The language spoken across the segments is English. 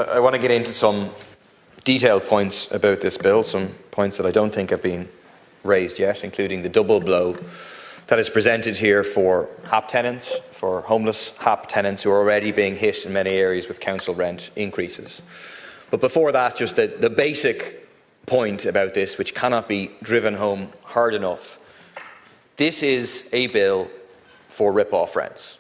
I want to get into some detailed points about this bill, some points that I don't think have been raised yet, including the double blow that is presented here for HAP tenants, for homeless HAP tenants who are already being hit in many areas with council rent increases. But before that, just the basic point about this, which cannot be driven home hard enough. This is a bill for rip-off rents.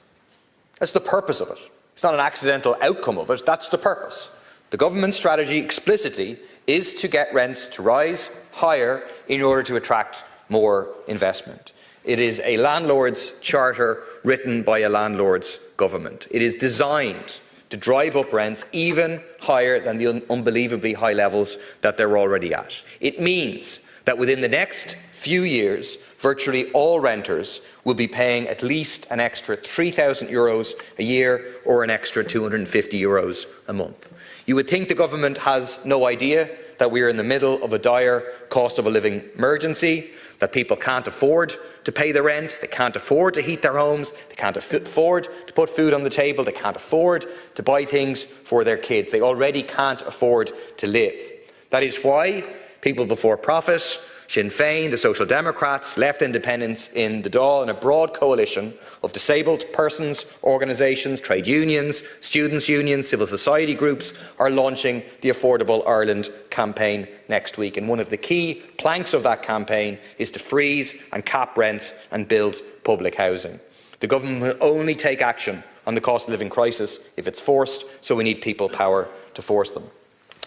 That's the purpose of it. It's not an accidental outcome of it, that's the purpose. The government strategy explicitly is to get rents to rise higher in order to attract more investment. It is a landlord's charter written by a landlord's government. It is designed to drive up rents even higher than the unbelievably high levels that they're already at. It means that within the next few years, virtually all renters will be paying at least an extra €3,000 a year or an extra €250 a month. You would think the government has no idea that we are in the middle of a dire cost of a living emergency, that people can't afford to pay the rent, they can't afford to heat their homes, they can't afford to put food on the table, they can't afford to buy things for their kids. They already can't afford to live. That is why People Before Profit, Sinn Féin, the Social Democrats, Left Independents in the Dáil, and a broad coalition of disabled persons, organisations, trade unions, students' unions, civil society groups are launching the Affordable Ireland campaign next week. And one of the key planks of that campaign is to freeze and cap rents and build public housing. The government will only take action on the cost of living crisis if it's forced, so we need people power to force them.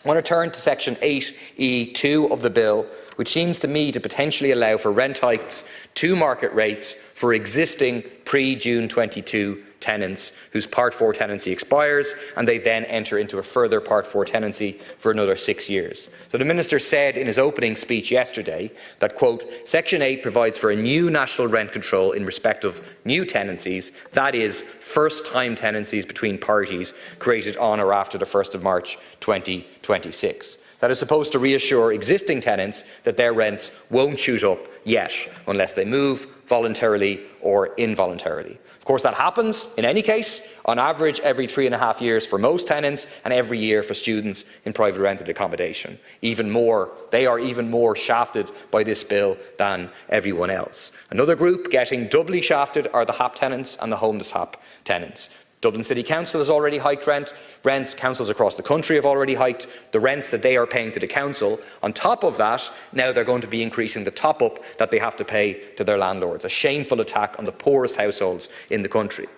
I want to turn to section 8(e)(2) of the bill, which seems to me to potentially allow for rent hikes to market rates for existing pre-June 22 tenants whose Part 4 tenancy expires, and they then enter into a further Part 4 tenancy for another 6 years. So the Minister said in his opening speech yesterday that, quote, Section 8 provides for a new national rent control in respect of new tenancies, that is, first-time tenancies between parties created on or after the 1st of March 2026. That is supposed to reassure existing tenants that their rents won't shoot up yet, unless they move voluntarily or involuntarily. Of course, that happens, in any case, on average every 3.5 years for most tenants and every year for students in private rented accommodation. They are even more shafted by this bill than everyone else. Another group getting doubly shafted are the HAP tenants and the homeless HAP tenants. Dublin City Council has already hiked rents, councils across the country have already hiked the rents that they are paying to the council. On top of that, now they're going to be increasing the top-up that they have to pay to their landlords, a shameful attack on the poorest households in the country.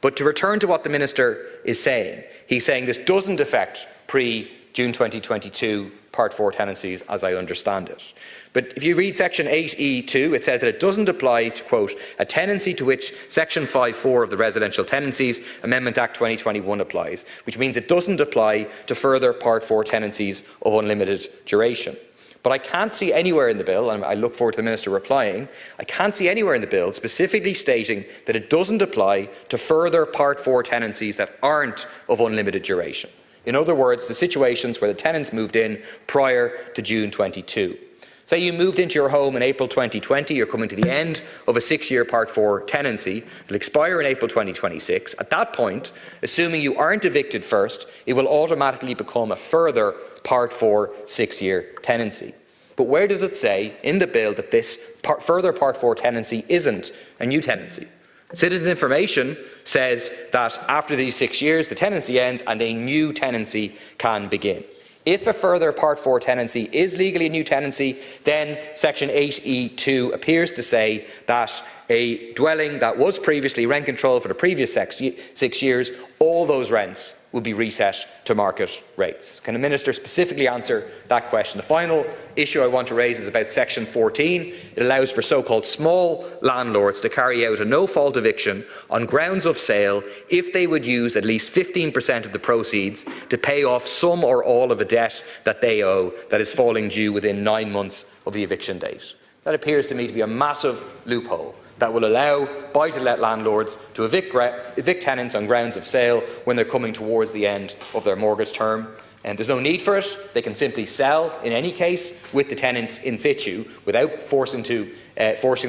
But to return to what the Minister is saying, he's saying this doesn't affect pre-June 2022 Part 4 tenancies, as I understand it. But if you read Section 8(e)(2, it says that it doesn't apply to, quote, a tenancy to which Section 5(4) of the Residential Tenancies Amendment Act 2021 applies, which means it doesn't apply to further Part 4 tenancies of unlimited duration. But I can't see anywhere in the bill, and I look forward to the Minister replying, I can't see anywhere in the bill specifically stating that it doesn't apply to further Part 4 tenancies that aren't of unlimited duration. In other words, the situations where the tenants moved in prior to June 22. Say you moved into your home in April 2020, you're coming to the end of a 6-year Part 4 tenancy, it'll expire in April 2026. At that point, assuming you aren't evicted first, it will automatically become a further Part 4 6-year tenancy. But where does it say in the bill that this further Part 4 tenancy isn't a new tenancy? Citizens Information says that after these 6 years, the tenancy ends and a new tenancy can begin. If a further Part 4 tenancy is legally a new tenancy, then Section 8(e)(2) appears to say that a dwelling that was previously rent controlled for the previous 6 years, all those rents will be reset to market rates. Can the Minister specifically answer that question? The final issue I want to raise is about Section 14. It allows for so-called small landlords to carry out a no-fault eviction on grounds of sale if they would use at least 15% of the proceeds to pay off some or all of a debt that they owe that is falling due within 9 months of the eviction date. That appears to me to be a massive loophole that will allow buy-to-let landlords to evict tenants on grounds of sale when they're coming towards the end of their mortgage term. And there's no need for it. They can simply sell, in any case, with the tenants in situ without forcing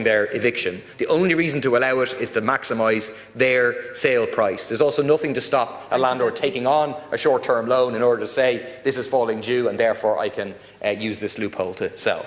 their eviction. The only reason to allow it is to maximise their sale price. There's also nothing to stop a landlord taking on a short-term loan in order to say this is falling due and therefore I can use this loophole to sell.